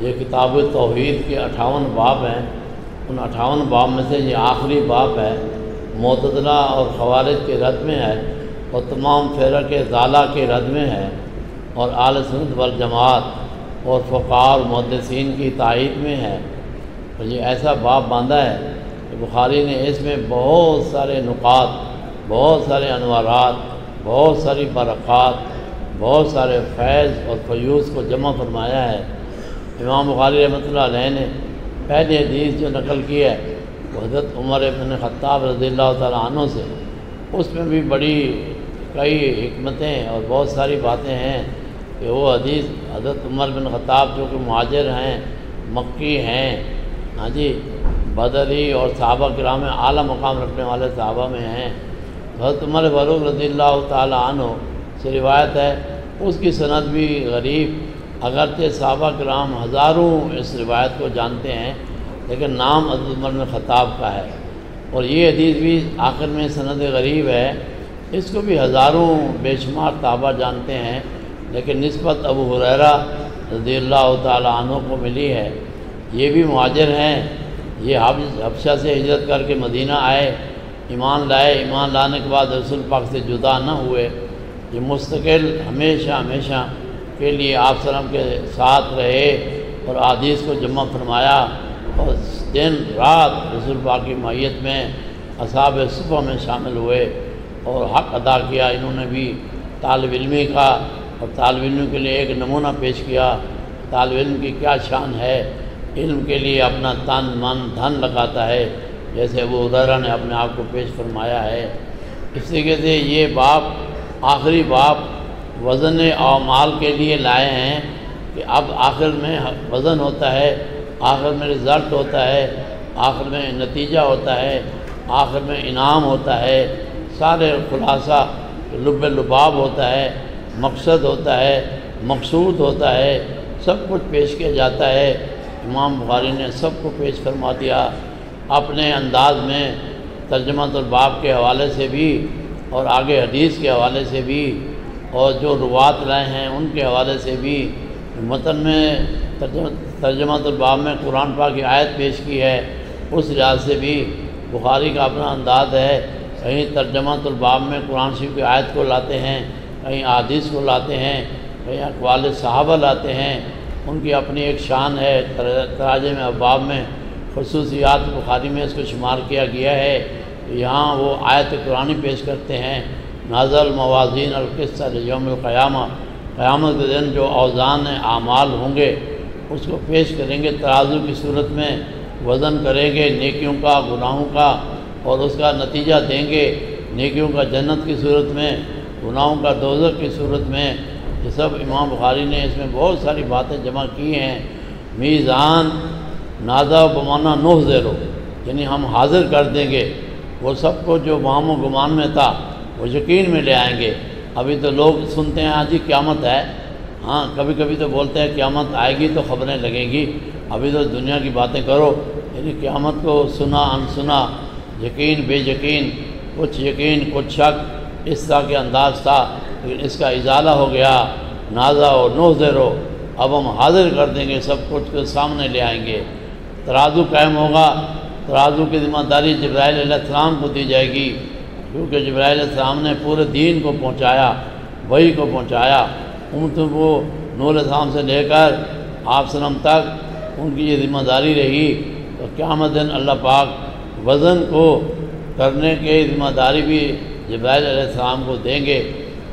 یہ کتاب توحید کے 58 باب ہیں، ان 58 باب میں سے یہ آخری باب ہے، معتزلہ اور خوارج کے رد میں ہے، اور تمام فرق ضالہ کے رد میں ہے، اور اہل سنت والجماعت اور فقہاء اور محدثین کی تائید میں ہے۔ اور یہ ایسا باب باندھا ہے کہ بخاری نے اس میں بہت سارے نکات، بہت سارے انوارات، بہت ساری برکات، بہت سارے فیض اور فیوز کو جمع فرمایا ہے۔ امام بخاری رحمۃ اللہ علیہ نے پہلی حدیث جو نقل کی ہے وہ حضرت عمر بن خطاب رضی اللہ تعالیٰ عنہ سے، اس میں بھی بڑی کئی حکمتیں اور بہت ساری باتیں ہیں کہ وہ حدیث حضرت عمر بن خطاب جو کہ مہاجر ہیں، مکی ہیں، ہاں جی، بدری اور صحابہ کرام میں اعلیٰ مقام رکھنے والے صحابہ میں ہیں۔ حضرت عمر فاروق رضی اللہ تعالیٰ عنہ سے روایت ہے، اس کی سند بھی غریب، اگرچہ صحابہ کرام ہزاروں اس روایت کو جانتے ہیں لیکن نام حضرت عمر بن خطاب کا ہے، اور یہ حدیث بھی آخر میں سند غریب ہے، اس کو بھی ہزاروں بے شمار صحابہ جانتے ہیں، لیکن نسبت ابو ہریرہ رضی اللہ تعالیٰ عنہ کو ملی ہے۔ یہ بھی مہاجر ہیں، یہ حبشہ سے ہجرت کر کے مدینہ آئے، ایمان لائے، ایمان لانے کے بعد رسول پاک سے جدا نہ ہوئے، یہ مستقل ہمیشہ کے لیے آپ صلی اللہ علیہ وسلم کے ساتھ رہے اور احادیث کو جمع فرمایا، اور دن رات رسول پاک کی معیت میں اصحاب صفہ میں شامل ہوئے اور حق ادا کیا۔ انہوں نے بھی طالب علمی کا، اور طالب علم کے لیے ایک نمونہ پیش کیا، طالب علم کی کیا شان ہے، علم کے لیے اپنا تن من دھن لگاتا ہے، جیسے ابو ہریرہ نے اپنے آپ کو پیش فرمایا ہے۔ اس طریقے سے یہ باب، آخری باب وزن اعمال کے لیے لائے ہیں کہ اب آخر میں وزن ہوتا ہے، آخر میں رزلٹ ہوتا ہے، آخر میں نتیجہ ہوتا ہے، آخر میں انعام ہوتا ہے، سارے خلاصہ لب لباب ہوتا ہے، مقصد ہوتا ہے، مقصود ہوتا ہے، سب کچھ پیش کیا جاتا ہے۔ امام بخاری نے سب کو پیش فرما دیا اپنے انداز میں، ترجمۃ الباب کے حوالے سے بھی اور آگے حدیث کے حوالے سے بھی، اور جو روات لائے ہیں ان کے حوالے سے بھی۔ متن میں ترجمۃ الباب میں قرآن پاک کی آیت پیش کی ہے، اس لحاظ سے بھی بخاری کا اپنا انداز ہے، کہیں ترجمۃ الباب میں قرآن شریف کی آیت کو لاتے ہیں، کہیں احادیث کو لاتے ہیں، کہیں اقوال صحابہ لاتے ہیں، ان کی اپنی ایک شان ہے۔ تراجم ابواب میں خصوصیات بخاری میں اس کو شمار کیا گیا ہے، یہاں وہ آیت قرآنی پیش کرتے ہیں، نازل موازین القسط لیوم القیامہ، قیامت کے دن جو اوزان اعمال ہوں گے اس کو پیش کریں گے، ترازو کی صورت میں وزن کریں گے نیکیوں کا گناہوں کا، اور اس کا نتیجہ دیں گے، نیکیوں کا جنت کی صورت میں، گناہوں کا دوزخ کی صورت میں۔ یہ سب امام بخاری نے اس میں بہت ساری باتیں جمع کی ہیں۔ میزان نازا بمانا نحضر، یعنی ہم حاضر کر دیں گے وہ سب کو جو وہم و گمان میں تھا وہ یقین میں لے آئیں گے۔ ابھی تو لوگ سنتے ہیں ہاں جی قیامت ہے، ہاں کبھی کبھی تو بولتے ہیں قیامت آئے گی تو خبریں لگیں گی، ابھی تو دنیا کی باتیں کرو، یعنی قیامت کو سنا انسنا، یقین بے یقین، کچھ یقین کچھ شک، اس طرح کے انداز تھا، لیکن اس کا ازالہ ہو گیا، نازا و نحضر، اب ہم حاضر کر دیں گے، سب کچھ کے سامنے لے آئیں گے۔ ترازو قائم ہوگا، ترازو کی ذمہ داری جبرائیل علیہ السلام کو دی جائے گی، کیونکہ جبرائیل علیہ السلام نے پورے دین کو پہنچایا، وحی کو پہنچایا، امتوں کو نور علیہ السلام سے لے کر آپ صلی اللہ علیہ وسلم تک ان کی یہ ذمہ داری رہی۔ تو قیامت دن اللہ پاک وزن کو کرنے کی ذمہ داری بھی جبرائیل علیہ السلام کو دیں گے،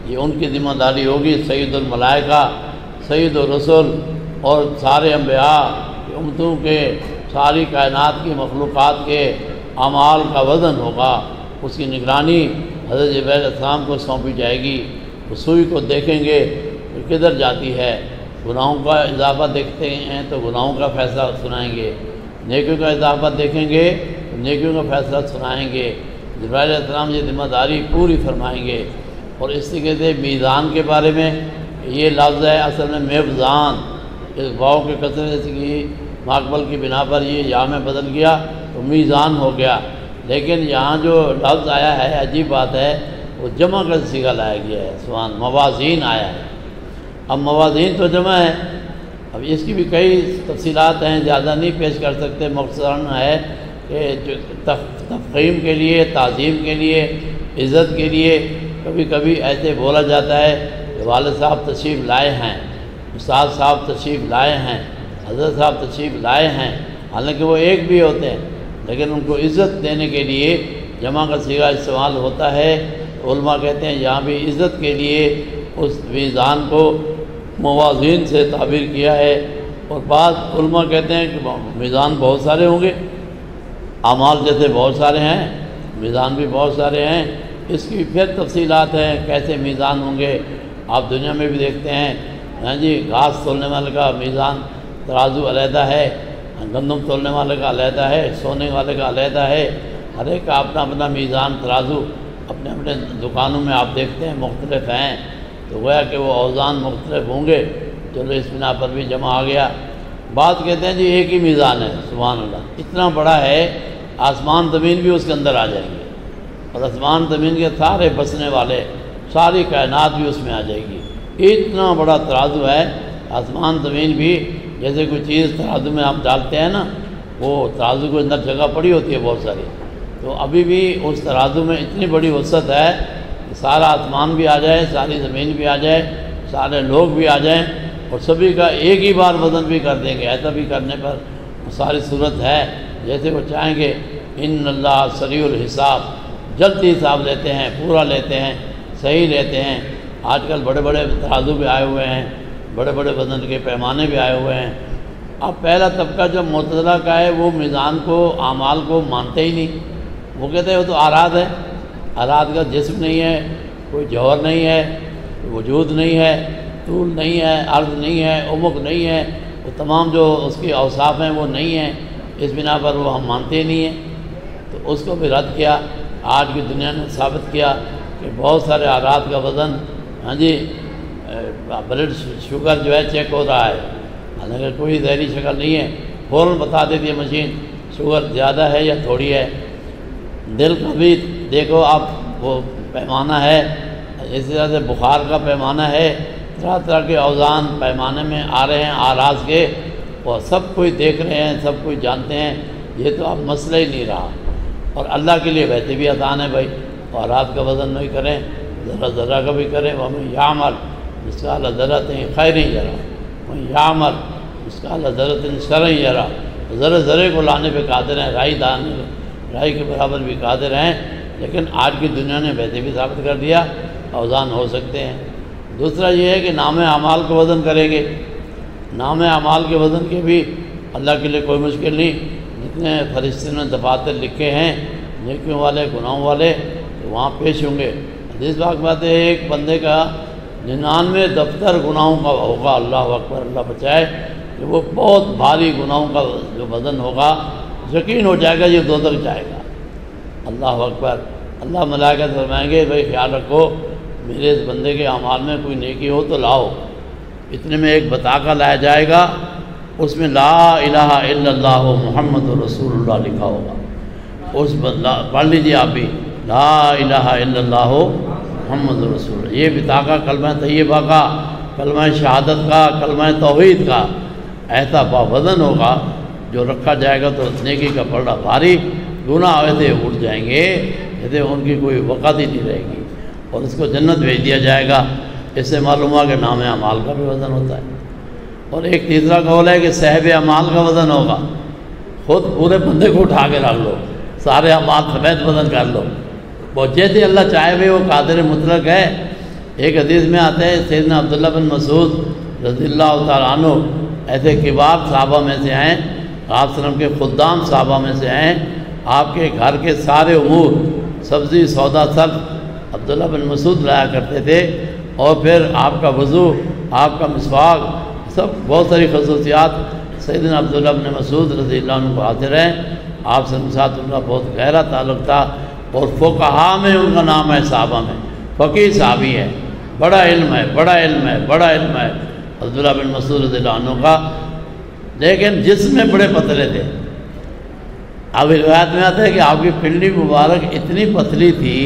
یہ ان کی ذمہ داری ہوگی۔ سید الملائکہ، سید الرسل اور سارے انبیاء کی امتوں کے، ساری کائنات کی مخلوقات کے اعمال کا وزن ہوگا، اس کی نگرانی حضرت جبرائیل علیہ السلام کو سونپی جائے گی۔ وہ سوئی کو دیکھیں گے کہ کدھر جاتی ہے، گناہوں کا اضافہ دیکھتے ہیں تو گناہوں کا فیصلہ سنائیں گے، نیکیوں کا اضافہ دیکھیں گے تو نیکیوں کا فیصلہ سنائیں گے۔ جبرائیل علیہ السلام یہ ذمہ داری پوری فرمائیں گے۔ اور اس طریقے سے میزان کے بارے میں یہ لفظ ہے اصل میں میوزان، اس واؤ کے کثرت کی ماقبل کی بنا پر یہ یا میں بدل گیا تو میزان ہو گیا، لیکن یہاں جو لفظ آیا ہے عجیب بات ہے، وہ جمع کا صیغہ لایا گیا ہے، سبحان، موازین آیا ہے۔ اب موازین تو جمع ہے، اب اس کی بھی کئی تفصیلات ہیں، زیادہ نہیں پیش کر سکتے، مختصراً ہے کہ جو تفخیم کے لیے، تعظیم کے لیے، عزت کے لیے کبھی کبھی ایسے بولا جاتا ہے کہ والد صاحب تشریف لائے ہیں، استاد صاحب تشریف لائے ہیں، حضرت صاحب تشریف لائے ہیں، حالانکہ وہ ایک بھی ہوتے ہیں، لیکن ان کو عزت دینے کے لیے جمع کا صیغہ استعمال ہوتا ہے۔ علماء کہتے ہیں یہاں بھی عزت کے لیے اس میزان کو موازین سے تعبیر کیا ہے، اور بعض علماء کہتے ہیں کہ میزان بہت سارے ہوں گے، اعمال جیسے بہت سارے ہیں، میزان بھی بہت سارے ہیں، اس کی پھر تفصیلات ہیں کیسے میزان ہوں گے۔ آپ دنیا میں بھی دیکھتے ہیں، ہاں جی، گھاس تولنے والے کا میزان ترازو علیحدہ ہے، گندم تولنے والے کا علیحدہ ہے، سونے والے کا علیحدہ ہے، ہر ایک کا اپنا اپنا میزان ترازو اپنے اپنے دکانوں میں آپ دیکھتے ہیں مختلف ہیں، تو گویا کہ وہ اوزان مختلف ہوں گے۔ چلو اس بنا پر بھی جمع آ گیا۔ بات کہتے ہیں جی ایک ہی میزان ہے، سبحان اللہ، اتنا بڑا ہے، آسمان زمین بھی اس کے اندر آ جائیں گے، اور آسمان زمین کے سارے بسنے والے، ساری کائنات بھی اس میں آ جائے گی۔ اتنا بڑا ترازو ہے، آسمان زمین بھی، جیسے کوئی چیز ترازو میں ہم ڈالتے ہیں نا، وہ ترازو کے اندر جگہ پڑی ہوتی ہے بہت ساری، تو ابھی بھی اس ترازو میں اتنی بڑی وسعت ہے کہ سارا آسمان بھی آ جائے، ساری زمین بھی آ جائے، سارے لوگ بھی آ جائیں، اور سبھی کا ایک ہی بار وزن بھی کر دیں گے۔ ایسا بھی کرنے پر ساری صورت ہے، جیسے وہ چاہیں گے ان اللہ سریع الحساب، جلدی حساب لیتے ہیں، پورا لیتے ہیں، صحیح لیتے ہیں۔ آج کل بڑے بڑے ترازو بھی آئے ہوئے ہیں، بڑے بڑے وزن کے پیمانے بھی آئے ہوئے ہیں۔ اب پہلا طبقہ جو معتزلہ کا ہے وہ میزان کو، اعمال کو مانتے ہی نہیں، وہ کہتے ہیں وہ تو آراد ہے، آراد کا جسم نہیں ہے، کوئی جوہر نہیں ہے، وجود نہیں ہے، طول نہیں ہے، عرض نہیں ہے، عمق نہیں ہے، وہ تمام جو اس کے اوصاف ہیں وہ نہیں ہیں، اس بنا پر وہ ہم مانتے ہی نہیں ہیں۔ تو اس کو بھی رد کیا۔ آج کی دنیا نے ثابت کیا کہ بہت سارے آراد کا وزن، ہاں جی، بلڈ شوگر جو ہے چیک ہو رہا ہے، حالانکہ کوئی زہری شکل نہیں ہے، فوراً بتا دیتی ہے مشین شوگر زیادہ ہے یا تھوڑی ہے۔ دل کا بھی دیکھو آپ، وہ پیمانہ ہے، اس طرح سے بخار کا پیمانہ ہے، طرح طرح کے اوزان پیمانے میں آ رہے ہیں آراز کے، اور سب کوئی دیکھ رہے ہیں، سب کوئی جانتے ہیں، یہ تو اب مسئلہ ہی نہیں رہا۔ اور اللہ کے لیے ویسے بھی آسان ہے بھائی، آراز کا وزن نہیں کریں، ذرہ ذرہ کا بھی کریں، وَمَن يَعْمَلْ مِثْقَالَ ذَرَّةٍ خَيْرًا يَرَهُ وَمَن يَعْمَلْ مِثْقَالَ ذَرَّةٍ شَرًّا يَرَهُ، ذرے ذرے کو لانے پہ قادر ہیں، رائی کے برابر بھی قادر ہیں، لیکن آج کی دنیا نے ویسے بھی ثابت کر دیا اوزان ہو سکتے ہیں۔ دوسرا یہ ہے کہ نام اعمال کو وزن کریں گے، نام اعمال کے وزن کے بھی اللہ کے لیے کوئی مشکل نہیں، جتنے فرشتے نے دفاتر لکھے ہیں نیکیوں والے گناہوں والے، تو وہاں پیش ہوں گے۔ حدیث پاک بات ہے ایک بندے کا 99 دفتر گناہوں کا ہوگا، اللہ اکبر، اللہ بچائے، کہ وہ بہت بھاری گناہوں کا جو وزن ہوگا، یقین ہو جائے گا یہ دوزخ جائے گا۔ اللہ اکبر۔ اللہ ملائکہ فرمائیں گے بھائی خیال رکھو، میرے اس بندے کے اعمال میں کوئی نیکی ہو تو لاؤ۔ اتنے میں ایک بطاقہ لایا جائے گا، اس میں لا الہ الا اللہ محمد رسول اللہ لکھا ہوگا، اس پڑھ لیجیے آپ بھی، لا الہ الا اللہ محمد رسول اللہ۔ یہ بطاقہ کلمہ طیبہ کا، کلمہ شہادت کا، کلمہ توحید کا ایسا باوزن ہوگا جو رکھا جائے گا، تو نیکی کا پلڑا بھاری، گناہ ایسے اٹھ جائیں گے جیسے ان کی کوئی وقت ہی نہیں رہے گی، اور اس کو جنت بھیج دیا جائے گا۔ اس سے معلوم ہوا کہ نام اعمال کا بھی وزن ہوتا ہے۔ اور ایک تیسرا قول ہے کہ صاحب اعمال کا وزن ہوگا، خود پورے بندے کو اٹھا کے رکھ لو، سارے اعمال سمیت وزن کر لو، وہ جیسے اللہ چاہے بھی، وہ قادر مطلق ہے۔ ایک حدیث میں آتا ہے سیدنا عبداللہ بن مسعود رضی اللہ تعالیٰ عنہ ایسے کبار صحابہ میں سے ہیں، آپ صلی اللہ علیہ وسلم کے خدام صحابہ میں سے ہیں، آپ کے گھر کے سارے امور، سبزی سودا سب عبداللہ بن مسعود لایا کرتے تھے، اور پھر آپ کا وضو، آپ کا مسواک، سب بہت ساری خصوصیات سیدنا عبداللہ بن مسعود رضی اللہ عنہ کو حاضر ہیں۔ آپ سے ساتھ ان کا بہت گہرا تعلق تھا، اور فقہاء میں ان کا نام ہے، صحابہ میں فقیہ صحابی ہے، بڑا علم ہے، بڑا علم ہے، بڑا علم ہے عبداللہ بن مسعود رضی اللہ عنہ کا، لیکن جسم میں بڑے پتلے تھے۔ اب روایت میں آتا ہے کہ آپ کی پنڈلی مبارک اتنی پتلی تھی،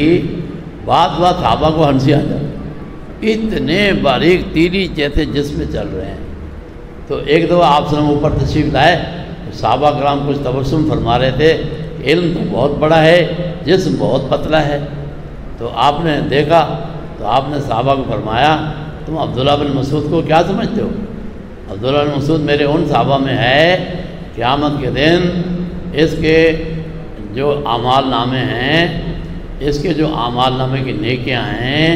بات صحابہ کو ہنسی آ جاتی، اتنے باریک تیری جیسے جسم چل رہے ہیں، تو ایک دفعہ آپ صلی اللہ علیہ وسلم اوپر تشریف لائے، صحابہ کرام کچھ تبسم فرما رہے تھے، علم تو بہت بڑا ہے، جسم بہت پتلا ہے۔ تو آپ نے دیکھا تو آپ نے صحابہ کو فرمایا تم عبداللہ بن مسعود کو کیا سمجھتے ہو؟ عبداللہ بن مسعود میرے ان صحابہ میں ہے، قیامت کے دن اس کے جو اعمال نامے ہیں، اس کے جو اعمال نامے کی نیکیاں ہیں،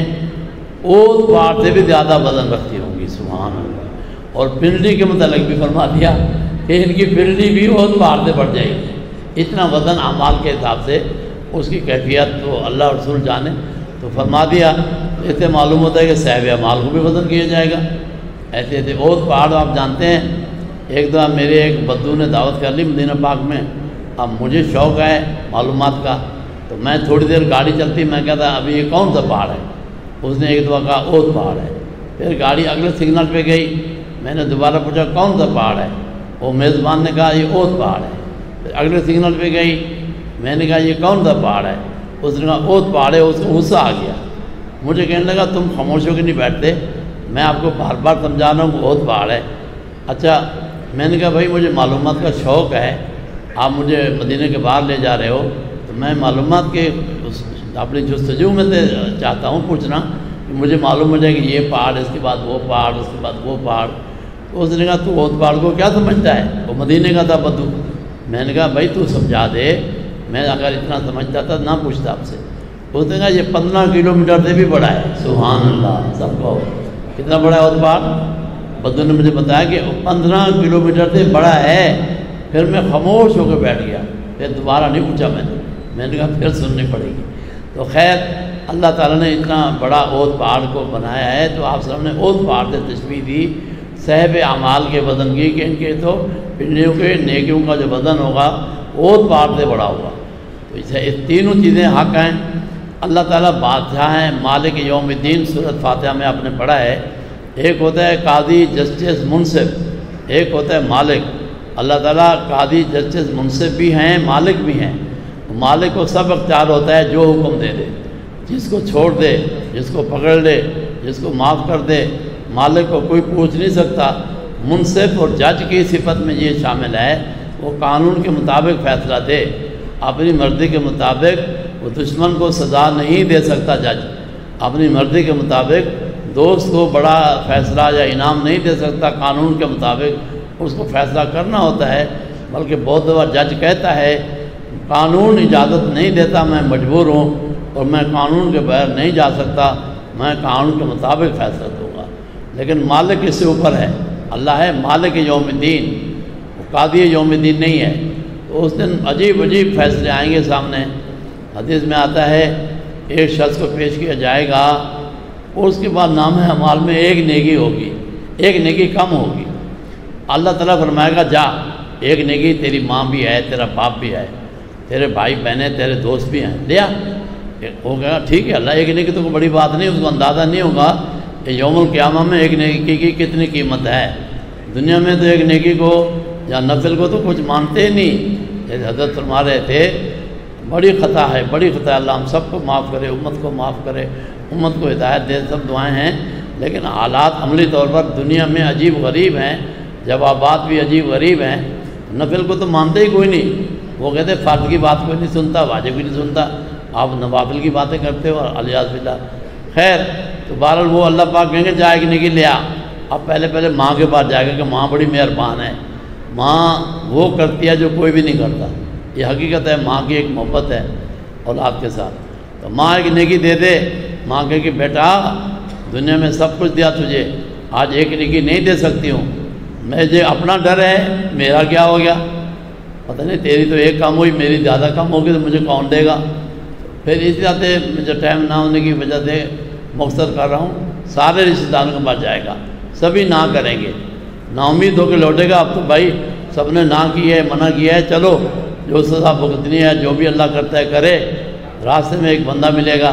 اونٹ پہاڑ سے بھی زیادہ وزن رکھتی ہوں گی، سبحان اللہ۔ اور پنڈلی کے متعلق بھی فرما دیا کہ ان کی پنڈلی بھی اونٹ پہاڑ سے بڑھ جائے گی، اتنا وزن اعمال کے حساب سے اس کی کیفیت تو اللہ رسول جانے۔ تو فرما دیا، اس سے معلوم ہوتا ہے کہ صاحب اعمال کو بھی وزن کیا جائے گا۔ ایسے ایسے اونٹ پہاڑ آپ جانتے ہیں۔ ایک دفعہ میرے ایک بدو نے دعوت کر لی مدینہ پاک میں، اب مجھے شوق ہے معلومات کا، تو میں تھوڑی دیر گاڑی چلتی، میں کہتا ابھی یہ کون سا پہاڑ ہے؟ اس نے ایک دفعہ کہا اونٹ پہاڑ ہے۔ پھر گاڑی اگلے سگنل پہ گئی، میں نے دوبارہ پوچھا کون سا پہاڑ ہے؟ وہ میزبان نے کہا یہ اونٹ پہاڑ ہے۔ پھر اگلے سگنل پہ گئی، میں نے کہا یہ کون سا پہاڑ ہے؟ اس نے کہا اونٹ پہاڑ ہے۔ اس کو غصہ آ گیا، مجھے کہنے لگا تم خاموش ہو کے نہیں بیٹھتے، میں آپ کو بار بار سمجھا رہا ہوں کہ اونٹ پہاڑ ہے۔ اچھا، میں نے کہا بھائی مجھے معلومات کا شوق ہے، آپ مجھے مدینہ کے باہر لے جا رہے ہو تو میں معلومات کے اپنی جستجو میں سے چاہتا ہوں پوچھنا کہ مجھے معلوم ہو جائے کہ یہ پہاڑ، اس کے بعد وہ پہاڑ، اس کے بعد وہ پہاڑ۔ تو اس نے کہا تو اونٹ پہاڑ کو کیا سمجھتا ہے؟ وہ مدینہ کا تھا بدو۔ میں نے کہا بھائی تو سمجھا دے، میں اگر اتنا سمجھتا تھا نہ پوچھتا آپ سے۔ اس نے کہا یہ 15 کلومیٹر سے بھی بڑا ہے۔ سبحان اللہ، سب کو کتنا بڑا ہے اونٹ پہاڑ؟ بدو نے مجھے بتایا کہ 15 کلومیٹر سے بڑا ہے۔ پھر میں خاموش ہو کے بیٹھ گیا، پھر دوبارہ نہیں پوچھا میں نے کہا پھر سننی پڑے گی۔ تو خیر اللہ تعالیٰ نے اتنا بڑا اونٹ پہاڑ کو بنایا ہے، تو آپ صاحب نے اونٹ پہاڑ سے تشبیہ دی صاحب اعمال کے وزن کی، کہ ان کے تو پنڈلیوں کے نیکیوں کا جو وزن ہوگا اونٹ پہاڑ سے بڑا ہوگا۔ تو اس تینوں چیزیں حق ہیں۔ اللہ تعالیٰ بادشاہ ہیں، مالک یوم الدین، سورۃ فاتحہ میں آپ نے پڑھا ہے۔ ایک ہوتا ہے قاضی، جسٹس، منصف، ایک ہوتا ہے مالک۔ اللہ تعالیٰ قاضی، جسٹس، منصف بھی ہیں، مالک بھی ہیں۔ مالک کو سب اختیار ہوتا ہے، جو حکم دے دے، جس کو چھوڑ دے، جس کو پکڑ لے، جس کو معاف کر دے، مالک کو کوئی پوچھ نہیں سکتا۔ منصف اور جج کی صفت میں یہ شامل ہے، وہ قانون کے مطابق فیصلہ دے، اپنی مرضی کے مطابق وہ دشمن کو سزا نہیں دے سکتا۔ جج اپنی مرضی کے مطابق دوست کو بڑا فیصلہ یا انعام نہیں دے سکتا، قانون کے مطابق اس کو فیصلہ کرنا ہوتا ہے۔ بلکہ بہت دفعہ جج کہتا ہے قانون اجازت نہیں دیتا، میں مجبور ہوں اور میں قانون کے بغیر نہیں جا سکتا، میں قانون کے مطابق فیصلہ دوں گا۔ لیکن مالک اس سے اوپر ہے، اللہ ہے مالک یوم الدین، وہ قاضی یوم الدین نہیں ہے۔ تو اس دن عجیب عجیب فیصلے آئیں گے سامنے۔ حدیث میں آتا ہے ایک شخص کو پیش کیا جائے گا اور اس کے بعد نام اعمال میں ایک نیکی ہوگی، ایک نیکی کم ہوگی۔ اللہ تعالیٰ فرمائے گا جا، ایک نیکی تیری ماں بھی ہے، تیرا باپ بھی ہے، تیرے بھائی بہنیں، تیرے دوست بھی ہیں، لیا۔ ہو گیا ٹھیک ہے، اللہ ایک نیکی تو کوئی بڑی بات نہیں، اس کو اندازہ نہیں ہوگا کہ یوم القیامہ میں ایک نیکی کی کتنی قیمت ہے۔ دنیا میں تو ایک نیکی کو یا نفل کو تو کچھ مانتے ہی نہیں۔ حضرت فرما رہے تھے بڑی خطا ہے، بڑی خطا ہے، اللہ ہم سب کو معاف کرے، امت کو معاف کرے، امت کو ہدایت دے، سب دعائیں ہیں۔ لیکن حالات عملی طور پر دنیا میں عجیب غریب ہیں، جوابات بھی عجیب غریب ہیں۔ نفل کو تو مانتے ہی کوئی نہیں، وہ کہتے فرض کی بات کوئی نہیں سنتا، واجب بھی نہیں سنتا، آپ نوافل کی باتیں کرتے ہو، الیاذ باللہ۔ خیر تو بہرحال وہ اللہ پاک کہیں گے جائے کہ نہیں لیا، اب پہلے ماں کے پاس جائے گا کہ ماں بڑی مہربان ہے، ماں وہ کرتی ہے جو کوئی بھی نہیں کرتا۔ یہ حقیقت ہے، ماں کی ایک محبت ہے اولاد کے ساتھ۔ تو ماں ایک نیکی دے دے، ماں کہے کہ بیٹا دنیا میں سب کچھ دیا تجھے، آج ایک نیکی نہیں دے سکتی ہوں، مجھے اپنا ڈر ہے میرا کیا ہو گیا، پتہ نہیں تیری تو ایک کام ہوئی، میری زیادہ کم ہوگی تو مجھے کون دے گا۔ پھر اس طرح سے مجھے ٹائم نہ ہونے کی وجہ سے مختصر کر رہا ہوں، سارے رشتہ داروں کے پاس جائے گا، سبھی نہ کریں گے، نا امید ہو کے لوٹے گا۔ اب تو بھائی سب نے نہ کی ہے، منع کیا ہے، چلو جو سزا بھگتنی ہے، جو بھی اللہ کرتا ہے کرے۔ راستے میں ایک بندہ ملے گا،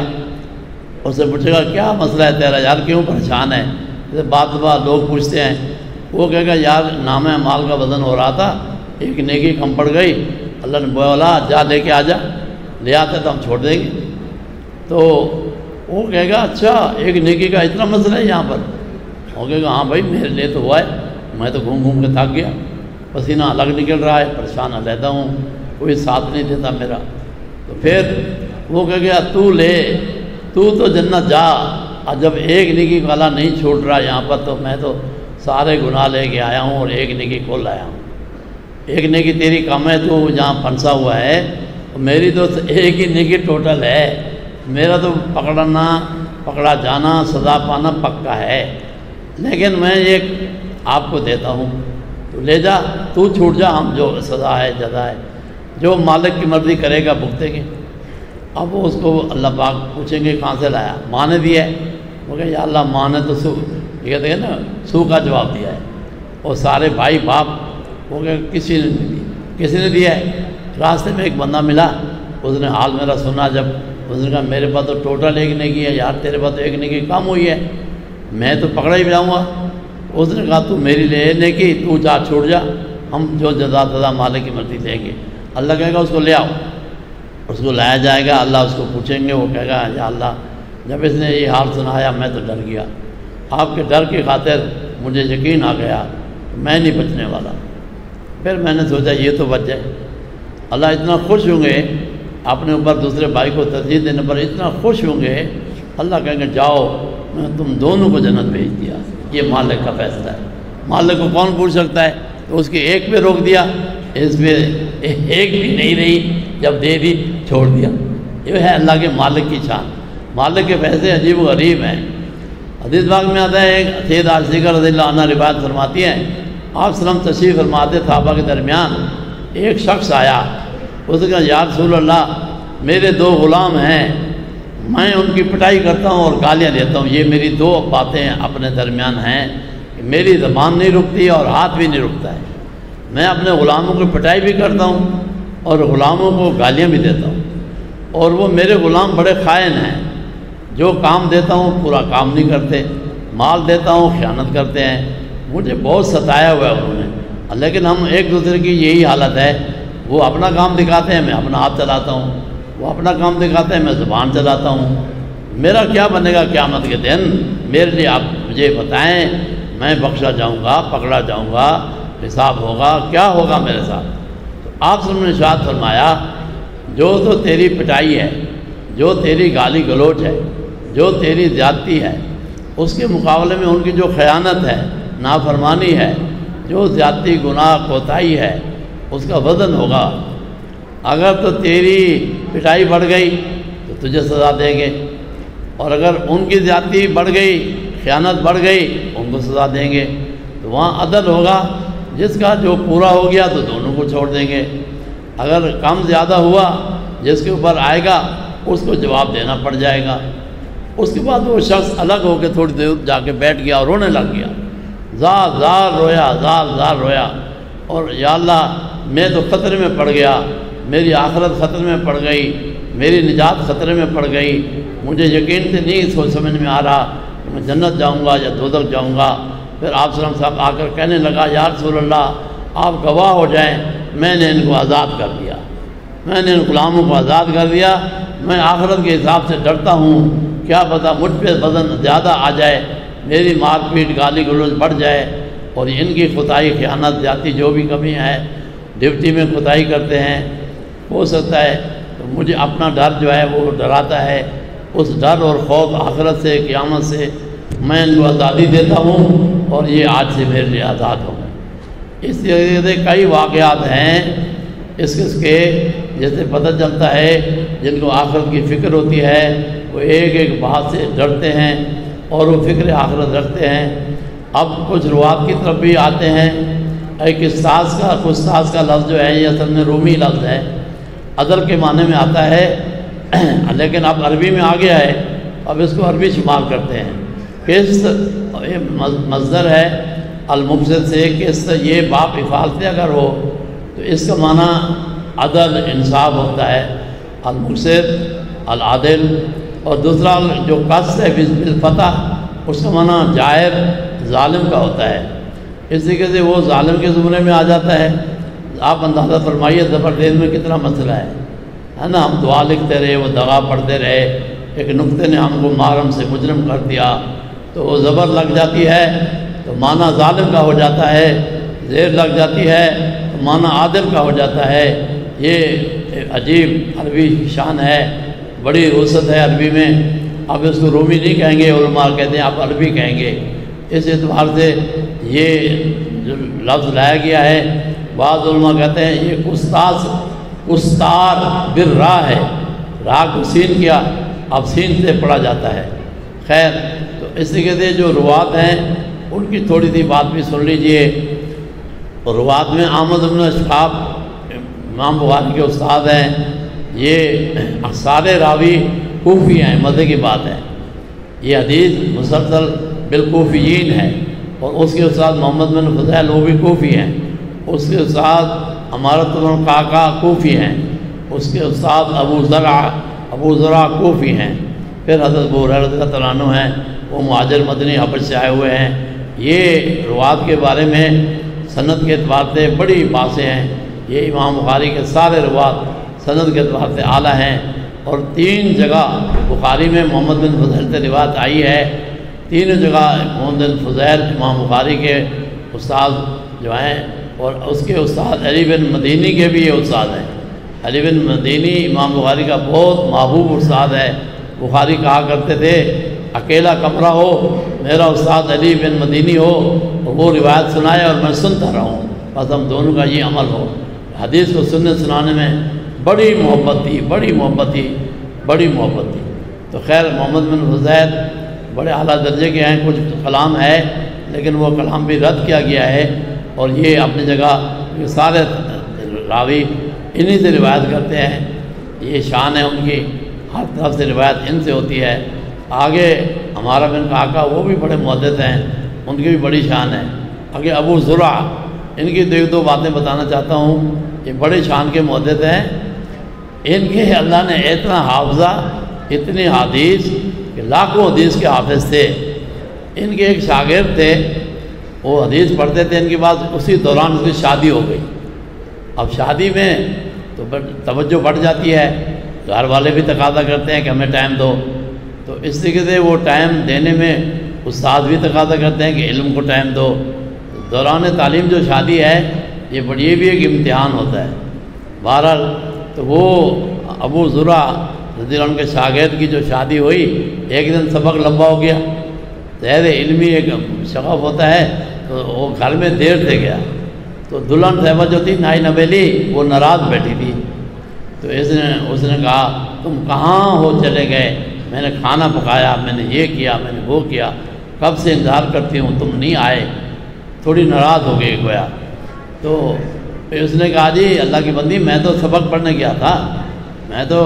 اس سے پوچھے گا کیا مسئلہ ہے تیرا یار، کیوں پریشان ہے؟ جیسے بات لوگ پوچھتے ہیں، وہ کہے گا یار نام مال کا وزن ہو رہا تھا، ایک نیکی کم پڑ گئی، اللہ نے بولا جا لے کے آ جا، لے آتے تو ہم چھوڑ دیں گے۔ تو وہ کہے گا اچھا ایک نیکی کا اتنا مسئلہ ہے یہاں پر؟ وہ کہے گا ہاں بھائی میرے لیے تو ہوا ہے، میں تو گھوم گھوم کے تھک گیا، پسینہ الگ نکل رہا ہے، پریشان علیحدہ ہوں، کوئی ساتھ نہیں دیتا میرا۔ تو پھر وہ کہہ گیا تو لے، تو جنت جا، اور جب ایک نیکی والا نہیں چھوڑ رہا یہاں پر تو میں تو سارے گناہ لے کے آیا ہوں اور ایک نیکی کو لایا ہوں۔ ایک نیکی تیری کم ہے، تو جہاں پھنسا ہوا ہے، میری تو ایک ہی نیکی ٹوٹل ہے، میرا تو پکڑا جانا سزا پانا پکا ہے، لیکن میں ایک آپ کو دیتا ہوں، تو لے جا، تو چھوٹ جا، ہم جو سزا ہے جزا ہے جو مالک کی مرضی کرے گا بھگتے گے۔ اب وہ اس کو اللہ پاک پوچھیں گے کہاں سے لایا؟ ماں نے دیا ہے۔ وہ کہ یا اللہ ماں نے تو یہ کہتے ہیں نا سو کا جواب دیا ہے، اور سارے بھائی باپ وہ کہ کسی نے نہیں دیا، کسی نے دیا ہے۔ راستے میں ایک بندہ ملا، اس نے حال میرا سنا، جب اس نے کہا میرے پاس تو ٹوٹل ایک نیکی ہے یار، تیرے پاس تو ایک نیکی کم ہوئی ہے، میں تو پکڑا ہی جاؤں گا۔ اس نے کہا تو میری لے نیکی، تو جا چھوڑ جا، ہم جو جزا مالک کی مرضی دیں گے۔ اللہ کہے گا اس کو لے آؤ، اس کو لایا جائے گا، اللہ اس کو پوچھیں گے، وہ کہے گا یا اللہ جب اس نے یہ حال سنایا میں تو ڈر گیا، آپ کے ڈر کی خاطر مجھے یقین آ گیا میں نہیں بچنے والا۔ پھر میں نے سوچا یہ تو بچ جائے۔ اللہ اتنا خوش ہوں گے اپنے اوپر دوسرے بھائی کو ترجیح دینے پر، اتنا خوش ہوں گے، اللہ کہیں گے جاؤ میں تم دونوں کو جنت بھیج دیا، یہ مالک کا فیصلہ ہے۔ مالک کو کون پوچھ سکتا ہے؟ تو اس کے ایک پہ روک دیا، اس پہ ایک بھی نہیں رہی، جب دے دی چھوڑ دیا۔ یہ ہے اللہ کے مالک کی شان، مالک کے فیصلے عجیب و غریب ہیں۔ حدیث باغ میں آتا ہے، ایک سید عاشقہ رضی اللہ عنہ روایت فرماتی ہیں، آپ سلم تشریف فرماتے صحابہ کے درمیان ایک شخص آیا، اس نے کہا یا رسول اللہ میرے دو غلام ہیں، میں ان کی پٹائی کرتا ہوں اور گالیاں دیتا ہوں، یہ میری دو باتیں اپنے درمیان ہیں کہ میری زبان نہیں رکتی اور ہاتھ بھی نہیں رکتا ہے، میں اپنے غلاموں کی پٹائی بھی کرتا ہوں اور غلاموں کو گالیاں بھی دیتا ہوں، اور وہ میرے غلام بڑے خائن ہیں، جو کام دیتا ہوں پورا کام نہیں کرتے، مال دیتا ہوں خیانت کرتے ہیں، مجھے بہت ستایا ہوا ہے انہوں نے، لیکن ہم ایک دوسرے کی یہی حالت ہے، وہ اپنا کام دکھاتے ہیں میں اپنا ہاتھ چلاتا ہوں، وہ اپنا کام دکھاتے ہیں میں زبان چلاتا ہوں، میرا کیا بنے گا قیامت کے دن؟ میرے لیے آپ مجھے بتائیں، میں بخشا جاؤں گا، پکڑا جاؤں گا، حساب ہوگا، کیا ہوگا میرے ساتھ؟ تو آپ نے ارشاد فرمایا جو تو تیری پٹائی ہے، جو تیری گالی گلوچ ہے، جو تیری زیادتی ہے، اس کے مقابلے میں ان کی جو خیانت ہے، نافرمانی ہے، جو زیادتی گناہ کوتاہی ہے، اس کا وزن ہوگا۔ اگر تو تیری پٹائی بڑھ گئی تو تجھے سزا دیں گے، اور اگر ان کی زیادتی بڑھ گئی، خیانت بڑھ گئی، ان کو سزا دیں گے۔ تو وہاں عدل ہوگا، جس کا جو پورا ہو گیا تو دونوں کو چھوڑ دیں گے، اگر کم زیادہ ہوا جس کے اوپر آئے گا اس کو جواب دینا پڑ جائے گا۔ اس کے بعد وہ شخص الگ ہو کے تھوڑی دیر جا کے بیٹھ گیا اور رونے لگ گیا، زار زار رویا، زار زار رویا، اور یا اللہ میں تو خطرے میں پڑ گیا، میری آخرت خطرے میں پڑ گئی، میری نجات خطرے میں پڑ گئی، مجھے یقین سے نہیں سوچ سمجھ میں آ رہا کہ میں جنت جاؤں گا یا دوزخ جاؤں گا۔ پھر آپ صلی اللہ علیہ وسلم آ کر کہنے لگا یا رسول اللہ آپ گواہ ہو جائیں، میں نے ان کو آزاد کر دیا، میں نے ان غلاموں کو آزاد کر دیا، میں آخرت کے حساب سے ڈرتا ہوں، کیا پتہ مجھ پہ وزن زیادہ آ جائے، میری مار پیٹ گالی گلوچ بڑھ جائے، اور ان کی خطائی خیانت زیادتی جو بھی کمی ہے، ڈیوٹی میں خطائی کرتے ہیں، ہو سکتا ہے تو مجھے اپنا ڈر جو ہے وہ ڈراتا ہے، اس ڈر اور خوف آخرت سے قیامت سے میں ان کو آزادی دیتا ہوں، اور یہ آج سے میرے لیے آزاد ہو گئے۔ اس طریقے سے کئی واقعات ہیں اس کے جیسے پتہ چلتا ہے جن کو آخرت کی فکر ہوتی ہے، وہ ایک ایک بات سے ڈرتے ہیں اور وہ فکر آخرت رکھتے ہیں۔ اب کچھ روات کی طرف بھی آتے ہیں، ایک قصاص کا لفظ جو ہے یہ اصل میں رومی لفظ ہے، عدل کے معنی میں آتا ہے، لیکن اب عربی میں آ گیا ہے، اب اس کو عربی شمار کرتے ہیں۔ قسط مصدر ہے المفسد سے، قسط یہ باپ افعال سے اگر ہو تو اس کا معنی عدل انصاف ہوتا ہے، المفسد العادل، اور دوسرا جو قصد ہے بالفتح اس کا معنی جائر ظالم کا ہوتا ہے، اس طریقے سے وہ ظالم کے زمرے میں آ جاتا ہے۔ آپ اندازہ فرمائیے زبردیز میں کتنا مسئلہ ہے نا، ہم دعا لکھتے رہے، وہ دغا پڑھتے رہے، ایک نقطے نے ہم کو محرم سے مجرم کر دیا تو وہ زبر لگ جاتی ہے، تو معنی ظالم کا ہو جاتا ہے، زیر لگ جاتی ہے تو معنی عادل کا ہو جاتا ہے۔ یہ عجیب عربی شان ہے، بڑی وسعت ہے عربی میں۔ اب اس کو رومی نہیں کہیں گے، علماء کہتے ہیں آپ عربی کہیں گے۔ اس اعتبار سے یہ جو لفظ لایا گیا ہے، بعض علماء کہتے ہیں یہ کستار بالراء ہے، راء کو سین کیا، اب سین سے پڑھا جاتا ہے۔ خیر، تو اس لیے کہتے ہیں جو روات ہیں ان کی تھوڑی سی بات بھی سن لیجئے۔ روات میں احمد بن اشعب امام بخاری کے استاد ہیں، یہ سارے راوی کوفی ہیں، مزے کی بات ہے۔ یہ حدیث مسلسل بالکوفیین ہے، اور اس کے استاد محمد بن فضیل وہ بھی کوفی ہیں، اس کے استاد امارت بن قعقاع کوفی ہیں، اس کے استاد ابو زرع کوفی ہیں، پھر حضرت ابو ہریرہ رضی اللہ تعالیٰ عنہ ہیں، وہ مہاجر مدنی حبش سے آئے ہوئے ہیں۔ یہ روات کے بارے میں سند کے اعتبار سے بڑی باتیں ہیں۔ یہ امام بخاری کے سارے روات سند کے اعتبار سے اعلیٰ ہیں، اور 3 جگہ بخاری میں محمد بن فضیل سے روایت آئی ہے۔ 3 جگہ محمد بن فضیل امام بخاری کے استاد جو ہیں، اور اس کے استاد علی بن مدینی کے بھی یہ استاد ہیں۔ علی بن مدینی امام بخاری کا بہت محبوب استاد ہے۔ بخاری کہا کرتے تھے اکیلا کمرہ ہو، میرا استاد علی بن مدینی ہو، وہ روایت سنائے اور میں سنتا رہوں، بس ہم دونوں کا یہ عمل ہو۔ حدیث کو سننے سنانے میں بڑی محبت تھی۔ تو خیر، محمد بن فضیل بڑے اعلیٰ درجے کے ہیں، کچھ کلام ہے لیکن وہ کلام بھی رد کیا گیا ہے، اور یہ اپنی جگہ یہ سارے راوی انہی سے روایت کرتے ہیں۔ یہ شان ہے ان کی، ہر طرف سے روایت ان سے ہوتی ہے۔ آگے ہمارا بن قعقاع وہ بھی بڑے محدث ہیں، ان کی بھی بڑی شان ہے۔ آگے ابو زرع، ان کی 2 باتیں بتانا چاہتا ہوں۔ یہ بڑے شان کے محدث ہیں، ان کے اللہ نے اتنا حافظہ، اتنی حدیث کہ لاکھوں حدیث کے حافظ تھے۔ ان کے ایک شاگرد تھے، وہ حدیث پڑھتے تھے، ان کے بعد اسی دوران اس کی شادی ہو گئی۔ اب شادی میں تو توجہ بڑھ جاتی ہے، گھر والے بھی تقاضا کرتے ہیں کہ ہمیں ٹائم دو، تو اس طریقے سے وہ ٹائم دینے میں استاد بھی تقاضا کرتے ہیں کہ علم کو ٹائم دو۔ دوران تعلیم جو شادی ہے یہ بھی ایک امتحان ہوتا ہے۔ بہرحال تو وہ ابو زرع رضی اللہ عنہ کے شاگرد کی جو شادی ہوئی، ایک دن سبق لمبا ہو گیا، ظاہر علمی ایک شغف ہوتا ہے، تو وہ گھر میں دیر سے گیا، تو دلہن صاحبہ جو تھی نائی نبیلی، وہ ناراض بیٹھی تھی۔ تو اس نے کہا تم کہاں ہو چلے گئے، میں نے کھانا پکایا، میں نے یہ کیا، میں نے وہ کیا، کب سے انتظار کرتی ہوں، تم نہیں آئے۔ تھوڑی ناراض ہو گئی گویا۔ تو پھر اس نے کہا جی اللہ کی بندی، میں تو سبق پڑھنے گیا تھا، میں تو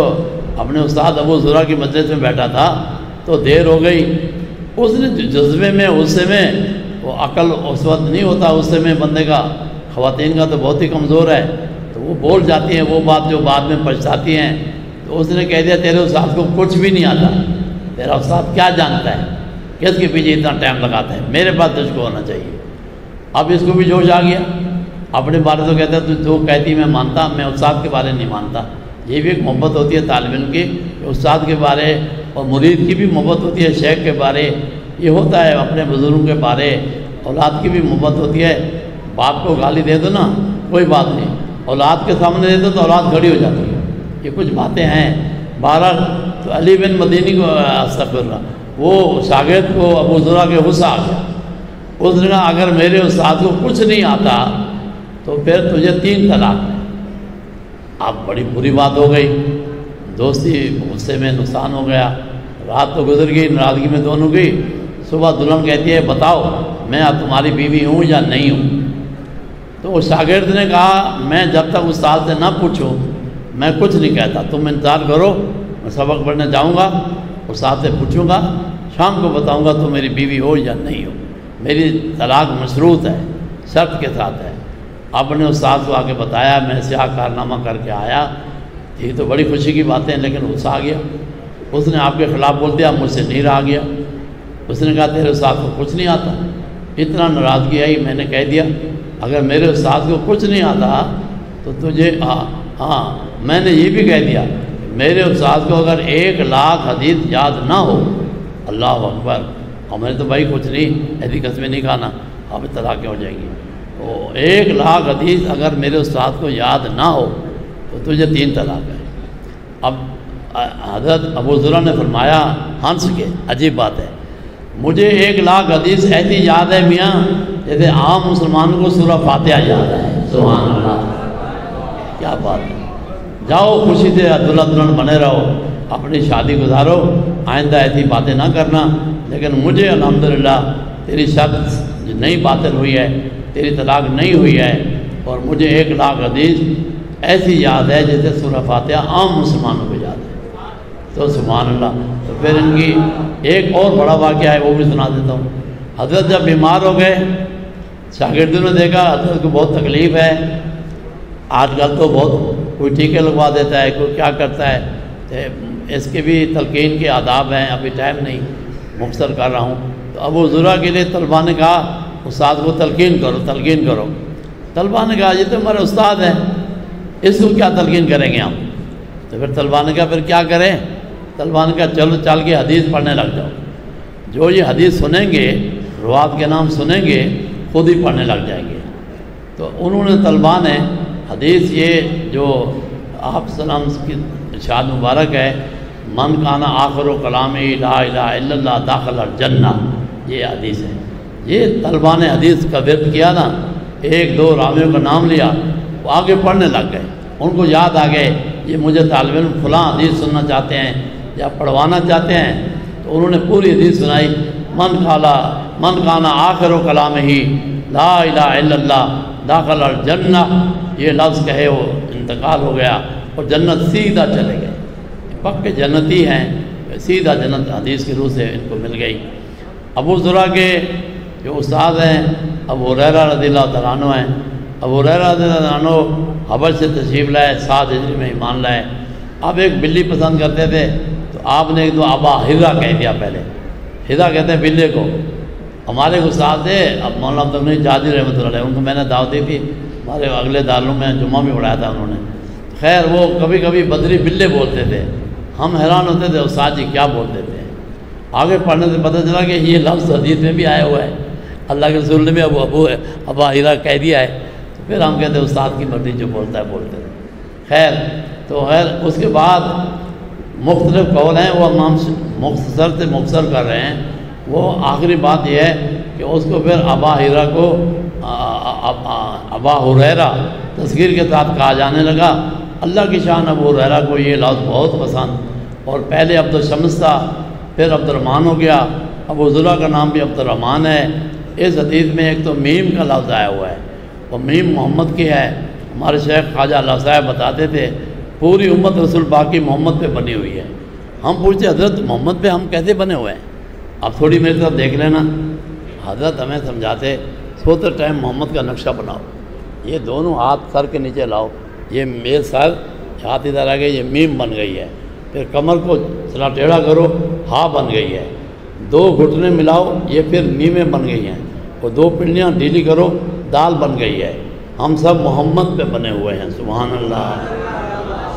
اپنے استاد ابو زرع کی مجلس میں بیٹھا تھا، تو دیر ہو گئی۔ اس نے جذبے میں، غصے میں، وہ عقل اس وقت نہیں ہوتا غصے میں بندے کا، خواتین کا تو بہت ہی کمزور ہے، تو وہ بول جاتی ہیں وہ بات جو بعد میں پچھتاتی ہیں۔ تو اس نے کہہ دیا تیرے استاد کو کچھ بھی نہیں آتا، تیرا استاد کیا جانتا ہے، کس کے پیچھے اتنا ٹائم لگاتا ہے، میرے پاس تجھ کو ہونا چاہیے۔ اب اس کو بھی جوش آ گیا، اپنے بارے تو کہتا ہے تو کہتی میں مانتا، میں استاد کے بارے نہیں مانتا۔ یہ بھی ایک محبت ہوتی ہے طالب علم کی، کہ استاد کے بارے، اور مرید کی بھی محبت ہوتی ہے شیخ کے بارے، یہ ہوتا ہے اپنے بزرگوں کے بارے۔ اولاد کی بھی محبت ہوتی ہے، باپ کو گالی دے دو نا کوئی بات نہیں، اولاد کے سامنے دے دو تو اولاد کھڑی ہو جاتی ہے۔ یہ کچھ باتیں ہیں۔ بہرحال تو علی بن مدینی کو استغفر اللہ، وہ شاگرد کو ابو زرع کے غصہ آ گیا۔ اس نے کہا اگر میرے استاد کو کچھ نہیں آتا تو پھر تجھے 3 طلاق ہے۔ اب بڑی بری بات ہو گئی، دوستی غصے میں نقصان ہو گیا، رات تو گزر گئی، ناراضگی میں دونوں گئی۔ صبح دلہن کہتی ہے بتاؤ میں اب تمہاری بیوی ہوں یا نہیں ہوں؟ تو اس شاگرد نے کہا میں جب تک استاد سے نہ پوچھوں میں کچھ نہیں کہتا، تم انتظار کرو، میں سبق پڑھنے جاؤں گا، استاد سے پوچھوں گا، شام کو بتاؤں گا تو میری بیوی ہو یا نہیں ہو۔ میری طلاق مشروط ہے، شرط کے ساتھ ہے۔ آپ نے استاد کو آ کے بتایا، میں سیاہ کارنامہ کر کے آیا، یہ تو بڑی خوشی کی باتیں، لیکن غصہ آ گیا۔ اس نے آپ کے خلاف بول دیا، مجھ سے نہیں رہا گیا۔ اس نے کہا تیرے استاد کو کچھ نہیں آتا، اتنا ناراضگی آئی، میں نے کہہ دیا اگر میرے استاد کو کچھ نہیں آتا تو تجھے ہاں میں نے یہ بھی کہہ دیا میرے استاد کو اگر 1,00,000 حدیث یاد نہ ہو، اللہ اکبر، اور میں نے تو بھائی کچھ نہیں، ایسی قسمیں نہیں کھانا، اب طلاقیں ہو جائیں گی۔ تو 1,00,000 حدیث اگر میرے استاد کو یاد نہ ہو تو تجھے 3 طلاق ہے۔ اب حضرت ابو ذرا نے فرمایا ہنس کے، عجیب بات ہے، مجھے 1,00,000 حدیث ایسی یاد ہے میاں جیسے عام مسلمانوں کو سورہ فاتحہ یاد ہے۔ سبحان اللہ، کیا بات ہے۔ جاؤ خوشی سے عبداللہ دلہن بنے رہو، اپنی شادی گزارو، آئندہ ایسی باتیں نہ کرنا۔ لیکن مجھے الحمدللہ تیری شرط نئی باطل ہوئی ہے، تیری طلاق نہیں ہوئی ہے، اور مجھے 1,00,000 حدیث ایسی یاد ہے جیسے سورہ فاتحہ عام مسلمانوں کو یاد ہے۔ تو سبحان اللہ۔ تو پھر ان کی ایک اور بڑا واقعہ ہے، وہ بھی سنا دیتا ہوں۔ حضرت جب بیمار ہو گئے، شاگردوں نے دیکھا حضرت کو بہت تکلیف ہے، آج کل تو بہت کوئی ٹیکے لگوا دیتا ہے، کوئی کیا کرتا ہے، اس کے بھی تلقین کے آداب ہیں، ابھی ٹائم نہیں، مختصر کر رہا ہوں۔ تو ابو ذرا کے لیے طلبہ نے کہا استاد کو تلقین کرو، تلقین کرو۔ طلبہ نے کہا یہ تو ہمارے استاد ہیں، اس کو کیا تلقین کریں گے ہم؟ تو پھر طلبہ نے کہا پھر کیا کریں؟ طلبہ نے کہا چلو چل کے حدیث پڑھنے لگ جاؤ، جو یہ حدیث سنیں گے، روات کے نام سنیں گے، خود ہی پڑھنے لگ جائیں گے۔ تو انہوں نے طلبہ نے حدیث یہ جو آپ سلام کی ارشاد مبارک ہے، من کانا آخر و کلامی لا الہ الا اللہ داخل الجنہ، یہ حدیث ہے۔ یہ طلبہ نے حدیث کا ورد کیا نا، 1-2 راویوں کا نام لیا، وہ آگے پڑھنے لگ گئے، ان کو یاد آ گئے یہ مجھے طالب علم فلاں حدیث سننا چاہتے ہیں یا پڑھوانا چاہتے ہیں، تو انہوں نے پوری حدیث سنائی۔ من کانا آخر و کلام ہی لا الہ الا اللہ داخل الجنہ، یہ لفظ کہے وہ انتقال ہو گیا اور جنت سیدھا چلے گئے، پکے جنتی ہیں، سیدھا جنت حدیث کی روح سے ان کو مل گئی۔ ابو ذرا کے جو استاد ہیں ابو ہریرہ رضی اللہ تعالیٰ عنہ ہیں، ابو ہریرہ رضی اللہ عنہ حبش سے تشریف لائے، 7 ہجری میں ایمان لائے۔ اب ایک بلی پسند کرتے تھے، تو آپ نے ایک دو ابا ہرا کہہ دیا، پہلے ہرا کہتے ہیں بلے کو۔ ہمارے استاد تھے اب مولانا عبد الغنی جادی رحمۃ اللہ علیہ، ان کو میں نے دعوت دی تھی، ہمارے اگلے دارالعلوم میں جمعہ بھی پڑھایا تھا انہوں نے۔ خیر وہ کبھی کبھی بدری بلے بولتے تھے، ہم حیران ہوتے تھے استاد جی کیا بولتے تھے۔ آگے پڑھنے سے پتہ چلا کہ یہ لفظ حدیث میں بھی آیا ہوا ہے، اللہ کے رسول نے بھی ابا ہرا کہہ دیا ہے۔ تو پھر ہم کہتے ہیں استاد کی مرضی جو بولتا ہے بولتے ہیں۔ خیر تو اس کے بعد مختلف قول ہیں، وہ ہم مختصر سے مختصر کر رہے ہیں۔ وہ آخری بات یہ ہے کہ اس کو پھر ابا ہرا کو ابا ہریرہ تذکیر کے ساتھ کہا جانے لگا۔ اللہ کی شان ابو ہریرہ کو یہ لفظ بہت پسند، اور پہلے عبد الشمس تھا، پھر عبد الرحمن ہو گیا، ابو ذرا کا نام بھی عبد الرحمن ہے۔ اس حدیث میں ایک تو میم کا لفظ آیا ہوا ہے، وہ میم محمد کی ہے۔ ہمارے شیخ خواجہ اللہ صاحب بتاتے تھے پوری امت رسول پاک کی محمد پہ بنی ہوئی ہے۔ ہم پوچھتے حضرت محمد پہ ہم کیسے بنے ہوئے ہیں؟ اب تھوڑی میری طرف دیکھ لینا، حضرت ہمیں سمجھاتے سوتے ٹائم محمد کا نقشہ بناؤ، یہ دونوں ہاتھ سر کے نیچے لاؤ، یہ میرے سر ہاتھ ادھر آ گئے، یہ میم بن گئی ہے، پھر کمر کو ذرا ٹیڑھا کرو، ہاں بن گئی ہے، 2 گھٹنے ملاؤ، یہ پھر میمیں بن گئی ہیں، اور 2 پنڈلیاں ڈھیلی کرو، دال بن گئی ہے۔ ہم سب محمد پہ بنے ہوئے ہیں، سبحان اللہ۔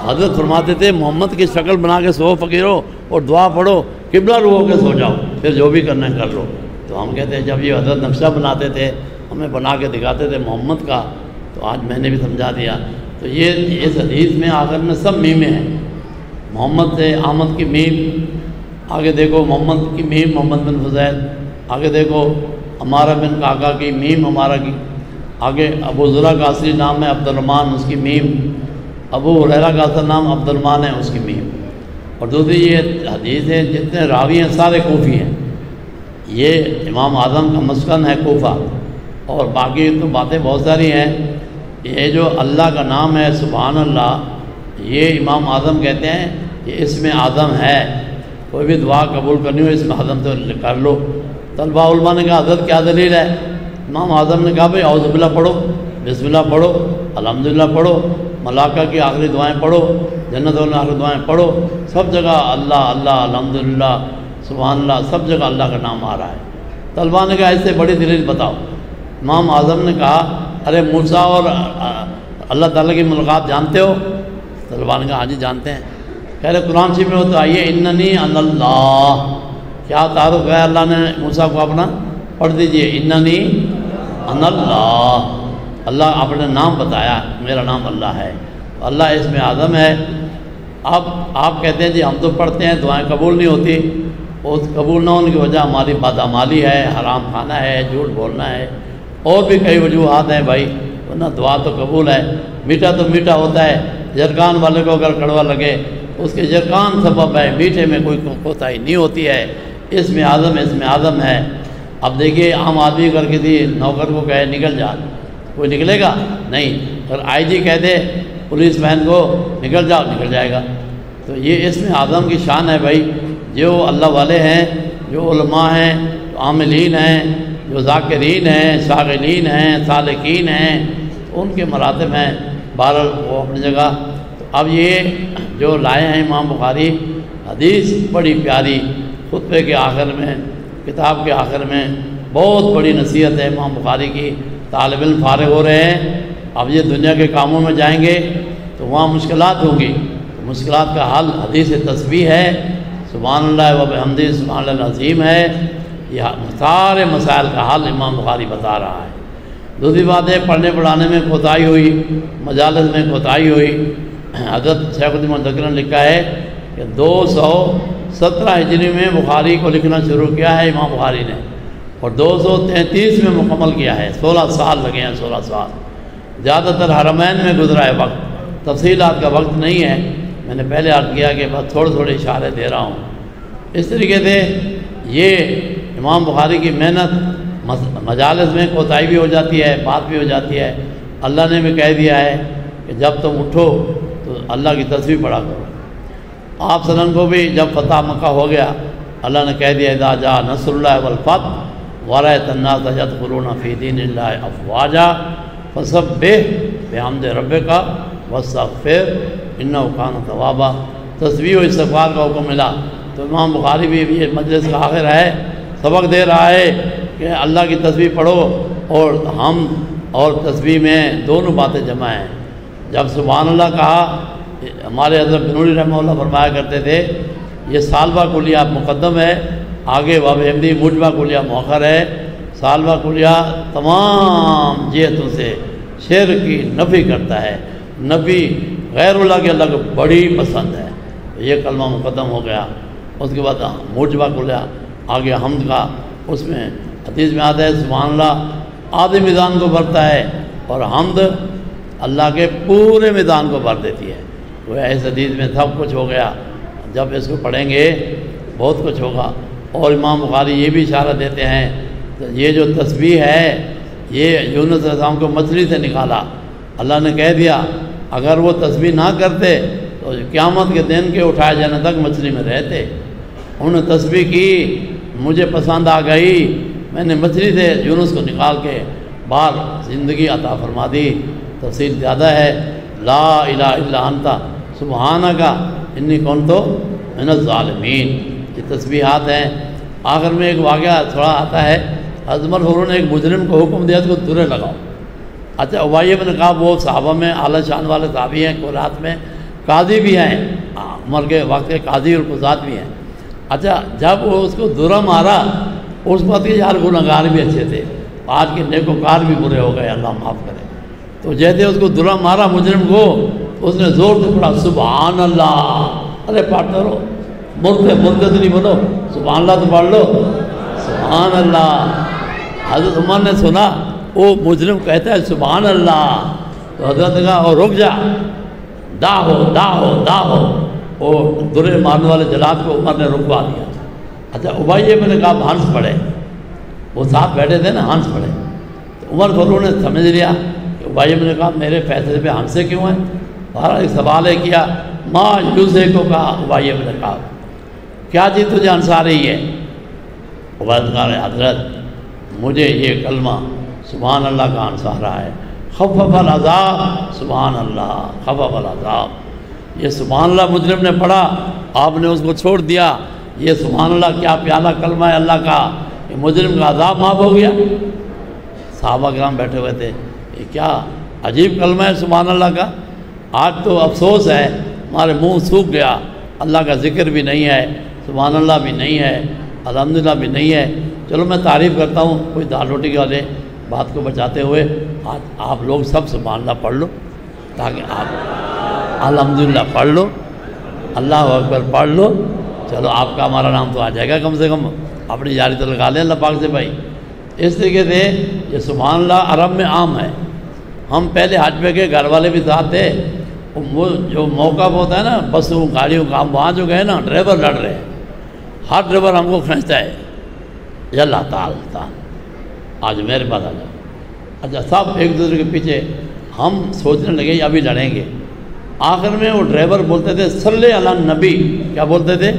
حضرت فرماتے تھے محمد کی شکل بنا کے سو فقیرو اور دعا پڑھو، قبلہ رو ہو کے سو جاؤ، پھر جو بھی کرنا ہے کر لو۔ تو ہم کہتے ہیں جب یہ حضرت نقشہ بناتے تھے ہمیں بنا کے دکھاتے تھے محمد کا، تو آج میں نے بھی سمجھا دیا۔ تو یہ اس حدیث میں آخر میں سب میمیں ہیں، محمد سے احمد کی میم، آگے دیکھو محمد کی میم محمد بن فضیل، آگے دیکھو ہمارا بن کاکا کی میم ہمارا کی، آگے ابو ذرا کا اصلی نام ہے عبد الرحمن، اس کی میم، ابو ہریرہ کا اصل نام عبد الرحمن ہے، اس کی میم۔ اور دوسری یہ حدیث ہے جتنے راوی ہیں سارے کوفی ہیں، یہ امام اعظم کا مسکن ہے کوفہ، اور باقی تو باتیں بہت ساری ہیں۔ یہ جو اللہ کا نام ہے سبحان اللہ، یہ امام اعظم کہتے ہیں کہ اس میں اعظم ہے، کوئی بھی دعا قبول کرنی ہو اس میں اعظم تو کر لو۔ طلبہ علماء نے کہا حضرت کیا دلیل ہے؟ امام اعظم نے کہا بھائی اعوذ باللہ پڑھو، بسم اللہ پڑھو، الحمدللہ پڑھو، ملائکہ کی آخری دعائیں پڑھو، جنت والے آخری دعائیں پڑھو، سب جگہ اللہ اللہ الحمدللہ سبحان اللہ، سب جگہ اللہ کا نام آ رہا ہے۔ طلبہ نے کہا اس سے بڑی دلیل بتاؤ۔ امام اعظم نے کہا ارے موسیٰ اور اللہ تعالیٰ کی ملاقات جانتے ہو؟ طلبہ نے کہا ہاں جی جانتے ہیں۔ کہہ رہے قرآن شریف میں ہو تو آئیے اننی ان اللہ، کیا تعارف ہے اللہ نے موسیٰ کو اپنا؟ پڑھ دیجئے اننی ان اللہ، اللہ اپنے نام بتایا، میرا نام اللہ ہے، اللہ اسم اعظم ہے۔ اب آپ کہتے ہیں جی ہم تو پڑھتے ہیں دعائیں قبول نہیں ہوتی، اس قبول نہ ہونے کی وجہ ہماری بدعمالی ہے، حرام کھانا ہے، جھوٹ بولنا ہے، اور بھی کئی وجوہات ہیں بھائی، ورنہ دعا تو قبول ہے۔ میٹھا تو میٹھا ہوتا ہے، جرکان والے کو اگر کڑوا لگے اس کے جرکان سبب ہے، میٹھے میں کوئی کوتاہی نہیں ہوتی ہے۔ اسم اعظم ہے۔ اب دیکھیے عام آدمی اگر کسی نوکر کو کہے نکل جا، کوئی نکلے گا نہیں، اگر آئی جی کہہ دے پولیس مین کو نکل جاؤ، نکل جائے گا۔ تو یہ اسم اعظم کی شان ہے بھائی۔ جو اللہ والے ہیں، جو علماء ہیں، جو عاملین ہیں، جو ذاکرین ہیں، شاغلین ہیں، سالکین ہیں، ان کے مراتب ہیں، بہرحال وہ اپنی جگہ۔ تو اب یہ جو لائے ہیں امام بخاری حدیث بڑی پیاری، خطبے کے آخر میں، کتاب کے آخر میں بہت بڑی نصیحت ہے امام بخاری کی۔ طالب علم فارغ ہو رہے ہیں، اب یہ دنیا کے کاموں میں جائیں گے تو وہاں مشکلات ہوں گی، تو مشکلات کا حل حدیث تسبیح ہے، سبحان اللہ و بحمدہ سبحان اللہ العظیم ہے۔ یہ سارے مسائل کا حل امام بخاری بتا رہا ہے۔ دوسری بات ہے پڑھنے پڑھانے میں کوتاہی ہوئی، مجالس میں کوتاہی ہوئی۔ حضرت شیخ الدین مدکر نے لکھا ہے کہ 217 ہجری میں بخاری کو لکھنا شروع کیا ہے امام بخاری نے، اور 233 میں مکمل کیا ہے۔ 16 سال لگے ہیں، 16 سال۔ زیادہ تر حرمین میں گزرا ہے وقت، تفصیلات کا وقت نہیں ہے، میں نے پہلے عرض کیا کہ بس تھوڑے تھوڑے اشارے دے رہا ہوں۔ اس طریقے سے یہ امام بخاری کی محنت، مجالس میں کوتاہی بھی ہو جاتی ہے، بات بھی ہو جاتی ہے۔ اللہ نے بھی کہہ دیا ہے کہ جب تم اٹھو تو اللہ کی تسبیح پڑھا کرو۔ آپ صلی اللہ علیہ وسلم کو بھی جب فتح مکہ ہو گیا، اللہ نے کہہ دیا اذا جاء نصر اللہ والفتح ورأیت الناس یدخلون فی دین اللہ افواجا فسبح بحمد ربک واستغفر انہ کان توابا۔ تسبیح و استغفار کا حکم ملا، تو امام بخاری بھی یہ مجلس کا آخر ہے، سبق دے رہا ہے کہ اللہ کی تسبیح پڑھو، اور ہم اور تسبیح میں دونوں باتیں جمع ہیں۔ جب سبحان اللہ کہا، ہمارے حضرت بنوری رحمہ اللہ فرمایا کرتے تھے یہ سالبہ کلیہ مقدم ہے، آگے وابحمدی موجبہ کلیہ مؤخر ہے۔ سالبہ کلیہ تمام جہتوں سے شرک کی نفی کرتا ہے، نفی غیر اللہ کے اللہ کو بڑی پسند ہے، یہ کلمہ مقدم ہو گیا۔ اس کے بعد موجبہ کلیہ آگے حمد کا، اس میں حدیث میں آتا ہے سبحان اللہ آدھے میدان کو بھرتا ہے، اور حمد اللہ کے پورے میدان کو بھر دیتی ہے۔ وہ اس حدیث میں سب کچھ ہو گیا، جب اس کو پڑھیں گے بہت کچھ ہوگا۔ اور امام بخاری یہ بھی اشارہ دیتے ہیں کہ یہ جو تسبیح ہے یہ یونس علیہ السلام کو مچھلی سے نکالا، اللہ نے کہہ دیا اگر وہ تسبیح نہ کرتے تو قیامت کے دن کے اٹھائے جانے تک مچھلی میں رہتے۔ انہوں نے تسبیح کی، مجھے پسند آ گئی، میں نے مچھلی سے یونس کو نکال کے باہر زندگی عطا فرما دی۔ تفصیل زیادہ ہے، لا الہ الا انت سبحانک انی کنت من الظالمین، یہ تسبیحات ہیں۔ آخر میں ایک واقعہ تھوڑا آتا ہے، حضرت عمر فاروق نے ایک مجرم کو حکم دیا اس کو درے لگاؤ۔ اچھا ابی بن کعب وہ صحابہ میں اعلیٰ شان والے صحابی ہیں، قرات میں قاضی بھی ہیں، عمر کے وقت کے قاضی اور قضات بھی ہیں۔ اچھا جب وہ اس کو درہ مارا، اس وقت کے یار گنہگار بھی اچھے تھے، آج کے نیکوکار بھی برے ہو گئے، اللہ معاف کرے۔ تو جیسے اس کو درہ مارا مجرم کو، اس نے زور سے پڑھا سبحان اللہ، ارے پڑھتے رہو، مرتے نہیں بنو، سبحان اللہ تو پڑھ لو، سبحان اللہ۔ حضرت عمر نے سنا وہ مجرم کہتا ہے سبحان اللہ، تو حضرت نے کہا اور رک جا، دا ہو، اور درے مارنے والے جلاد کو عمر نے رکوا دیا۔ اچھا ابی بن کعب ہنس پڑے، وہ ساتھ بیٹھے تھے نا، ہنس پڑے، تو عمر فاروق نے سمجھ لیا کہ ابی بن کعب میرے فیصلے پہ ہنسے کیوں ہیں۔ بہرحال ایک سوال ہے کیا، ما یوسے کو کہا ابی بن کعب، کیا چیز تجھے ہنسا رہی ہے؟ عبید کہا حضرت مجھے یہ کلمہ سبحان اللہ کا ہنسا رہا ہے، خفف العذاب سبحان اللہ، خفف العذاب۔ یہ سبحان اللہ مجرم نے پڑھا، آپ نے اس کو چھوڑ دیا، یہ سبحان اللہ کیا پیارا کلمہ ہے اللہ کا، یہ مجرم کا عذاب معاف ہو گیا۔ صحابہ کرام بیٹھے ہوئے تھے، یہ کیا عجیب کلمہ ہے سبحان اللہ کا۔ آج تو افسوس ہے ہمارے منہ سوکھ گیا، اللہ کا ذکر بھی نہیں ہے، سبحان اللہ بھی نہیں ہے، الحمدللہ بھی نہیں ہے۔ چلو میں تعریف کرتا ہوں، کوئی دال روٹی والے بات کو بچاتے ہوئے آج آپ لوگ سب سبحان اللہ پڑھ لو، تاکہ آپ الحمدللہ پڑھ لو، اللہ اکبر پڑھ لو، چلو آپ کا ہمارا نام تو آ جائے گا، کم سے کم اپنی جاری تو لگا لیں اللہ پاک سے بھائی۔ اس طریقے سے یہ سبحان اللہ عرب میں عام ہے۔ ہم پہلے حج پہ گئے، گھر والے بھی ساتھ تھے، وہ جو موقع ہوتا ہے نا بسوں گاڑیوں کا، ہم وہاں جو گئے نا ڈرائیور لڑ رہے ہیں، ہر ڈرائیور ہم کو کھینچتا ہے، یا اللہ تعالیٰ آج میرے پاس آ جاؤ۔ اچھا سب ایک دوسرے کے پیچھے، ہم سوچنے لگے ابھی لڑیں گے۔ آخر میں وہ ڈرائیور بولتے تھے صلی علی النبی، کیا بولتے تھے؟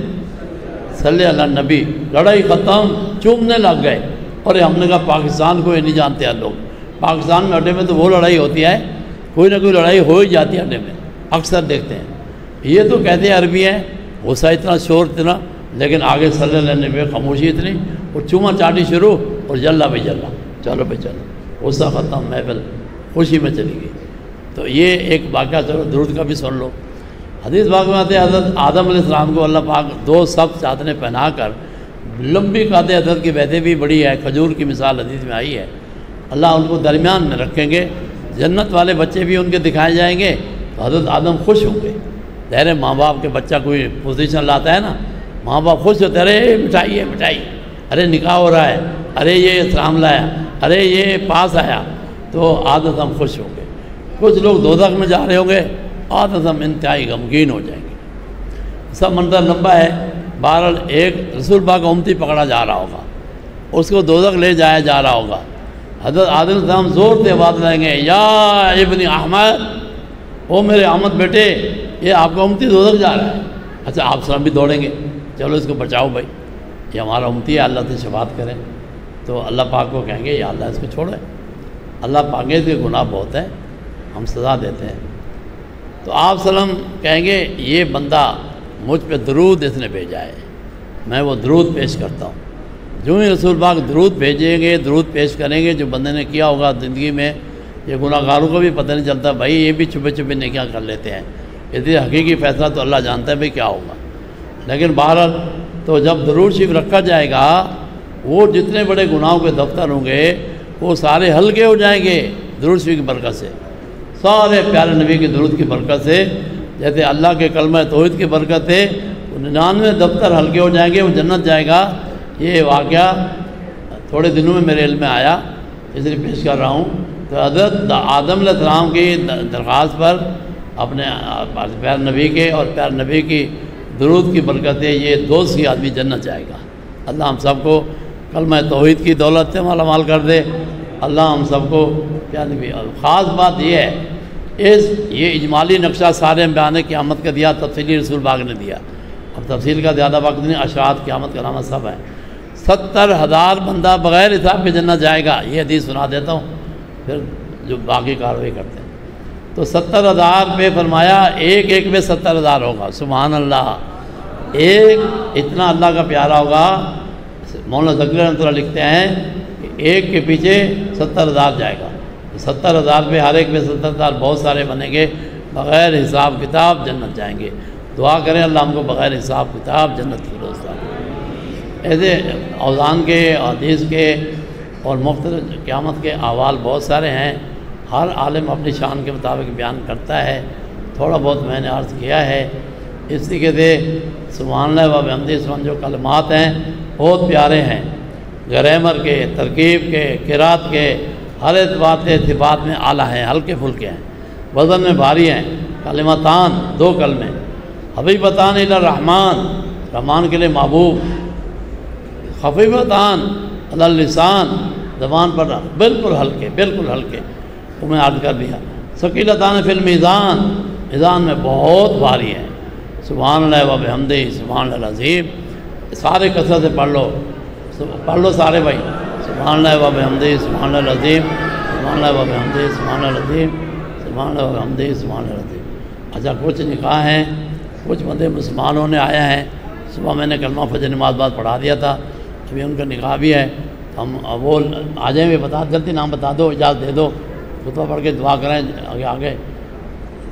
صلی علی النبی۔ لڑائی ختم، چومنے لگ گئے۔ اور ہم نے کہا پاکستان کو یہ نہیں جانتے ہیں لوگ، پاکستان میں اڈے میں تو وہ لڑائی ہوتی ہے، کوئی نہ کوئی لڑائی ہو ہی جاتی ہے اڈے میں، اکثر دیکھتے ہیں۔ یہ تو کہتے ہیں عربی ہیں، غصہ اتنا، شور اتنا، لیکن آگے صلی اللہ علیہ وسلم خاموشی اتنی، اور چوما چاٹی شروع، اور جلا بھائی جلا، چلو بھائی چلو، غصہ ختم، محفل خوشی میں چلی گئی۔ تو یہ ایک واقعہ، چلو درود کا بھی سن لو۔ حدیث پاک میں آتے ہیں حضرت آدم علیہ السلام کو اللہ پاک دو سب چادریں پہنا کر، لمبی قد حضرت کی ویدے بھی بڑی ہے، کھجور کی مثال حدیث میں آئی ہے، اللہ ان کو درمیان میں رکھیں گے، جنت والے بچے بھی ان کے دکھائے جائیں گے، تو حضرت آدم خوش ہوں گے۔ ظاہر ماں باپ کے بچہ کوئی پوزیشن لاتا ہے نا، ماں باپ خوش ہوتے، ارے مٹھائی ہے مٹھائی، ارے نکاح ہو رہا ہے، ارے یہ اسلام لایا، ارے یہ پاس آیا، تو عادت ہم خوش ہوں گے۔ کچھ لوگ دوزخ میں جا رہے ہوں گے، عادت ہم انتہائی غمگین ہو جائیں گے۔ سب منظر لمبا ہے۔ بہرحال ایک رسول پاک کا امتی پکڑا جا رہا ہوگا، اس کو دوزخ لے جایا جا رہا ہوگا، حضرت آدم علیہ السلام زور سے آواز لائیں گے، یا ابن احمد، او میرے احمد بیٹے، یہ آپ کا امتی دوزخ جا رہا ہے۔ اچھا آپ سلام بھی دوڑیں گے، چلو اس کو بچاؤ بھائی، یہ ہمارا امتی ہے، اللہ سے شفاعت کریں۔ تو اللہ پاک کو کہیں گے یا اللہ اس کو چھوڑیں، اللہ پاک کے گناہ بہت ہے، ہم سزا دیتے ہیں۔ تو آپ سلام کہیں گے یہ بندہ مجھ پہ درود اس نے بھیجا ہے، میں وہ درود پیش کرتا ہوں۔ جو ہی رسول پاک درود بھیجیں گے، درود پیش کریں گے، جو بندے نے کیا ہوگا زندگی میں، یہ گناہ گاروں کو بھی پتہ نہیں چلتا، بھائی یہ بھی چھپے چھپے نیکیاں کر لیتے ہیں، اس لیے حقیقی فیصلہ تو اللہ جانتا ہے بھائی کیا ہوگا۔ لیکن بہرحال تو جب درود شریف رکھا جائے گا، وہ جتنے بڑے گناہوں کے دفتر ہوں گے وہ سارے ہلکے ہو جائیں گے درود شریف کی برکت سے، سارے پیارے نبی کے درود کی برکت سے، جیسے اللہ کے کلمہ توحید کی برکت ہے، 99 دفتر ہلکے ہو جائیں گے، وہ جنت جائے گا۔ یہ واقعہ تھوڑے دنوں میں میرے علم میں آیا، اس لیے پیش کر رہا ہوں۔ تو حضرت آدم علیہ السلام کی درخواست پر اپنے پیارے نبی کے اور پیارے نبی کی درود کی برکت ہے، یہ 200 آدمی جنت جائے گا۔ اللہ ہم سب کو کلمہ توحید کی دولت سے مالا مال کر دے، اللہ ہم سب کو پیارے نبی۔ خاص بات یہ ہے، یہ اجمالی نقشہ سارے بیان قیامت کا دیا، تفصیلی رسول پاک نے دیا، اب تفصیل کا زیادہ وقت نہیں، اشراط قیامت کا نام سب ہے۔ 70,000 بندہ بغیر حساب کے جنت جائے گا، یہ حدیث سنا دیتا ہوں، پھر جو باقی کارروائی کرتے ہیں۔ تو 70,000 پہ فرمایا ایک ایک پہ 70,000 ہوگا، سبحان اللہ، ایک اتنا اللہ کا پیارا ہوگا۔ مولانا ذکر رحمۃ اللہ لکھتے ہیں کہ ایک کے پیچھے 70,000 جائے گا، 70,000 پہ ہر ایک پہ 70,000 بہت سارے بنیں گے، بغیر حساب کتاب جنت جائیں گے۔ دعا کریں اللہ ہم کو بغیر حساب کتاب جنت کی روزہ۔ ایسے اوزان کے، حدیث کے اور مختلف قیامت کے احوال بہت سارے ہیں، ہر عالم اپنی شان کے مطابق بیان کرتا ہے، تھوڑا بہت میں نے عرض کیا ہے۔ اس طریقے سے سبحان اللہ و بحمدہ سبحان جو کلمات ہیں بہت پیارے ہیں، گرامر کے، ترکیب کے، قرات کے، ہر اعتبار سے صفات میں اعلیٰ ہیں، ہلکے پھلکے ہیں، وزن میں بھاری ہیں۔ کلمتان، 2 کلمے، حبیبتان الی الرحمن، رحمان کے لیے محبوب، خفیفتان علی اللسان، زبان پر بالکل ہلکے، بالکل ہلکے، وہ میں عرض کر دیا۔ ثقیلتان فی المیزان، میزان میں بہت بھاری ہیں۔ سبحان اللہ و بحمدہ سبحان اللہ العظیم، سارے کثرت سے پڑھ لو سارے بھائی، سبحان اللہ و بحمدہ سبحان اللہ العظیم، سبحان اللہ و بحمدہ سبحان اللہ العظیم، سبحان اللہ و بحمدہ سبحان اللہ العظیم۔ اچھا کچھ نکاح ہیں، کچھ بندے مسلمان ہونے آیا ہیں، صبح میں نے کلمہ فجر نماز بعد پڑھا دیا تھا، ابھی ان کا نکاح بھی ہے، ہم وہ آ جائیں گے، بتا جلدی نام بتا دو، اجازت دے دو، خطبہ پڑھ کے دعا کریں، آگے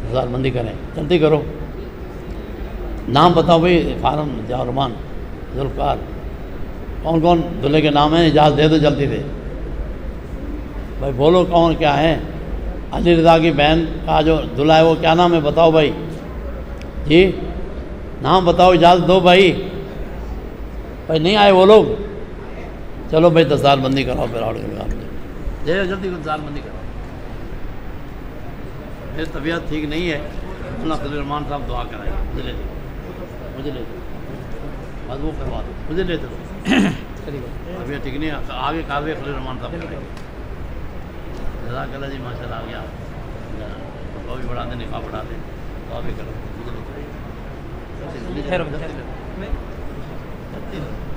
ہزار بندی کریں، جلدی کرو، نام بتاؤ بھائی، فارم جارمان، ذوالفقار، کون کون دلہے کے نام ہیں، اجازت دے دو جلدی سے۔ بھائی بولو کون کیا ہے؟ علی رضا کی بہن کا جو دلہا ہے وہ کیا نام ہے بتاؤ بھائی، جی نام بتاؤ، اجازت دو بھائی نہیں آئے وہ لوگ، چلو بھائی دستار بندی کراؤ پھر آؤ جلدی دستار بندی کراؤ، میری طبیعت ٹھیک نہیں ہے، اللہ خلیل الرحمان صاحب دعا کرائے، مجھے لے دو بس وہ کروا دو، مجھے لے دو طبیعت ٹھیک نہیں ہے، آگے کاروی خلیل الرحمان صاحب کرائے گے۔ جزاک اللہ جی، ماشاء اللہ آ گیا، وہ بھی بڑھا دیں، نکاح بڑھا دیں، دعا بھی کرو، مجھے لے دو۔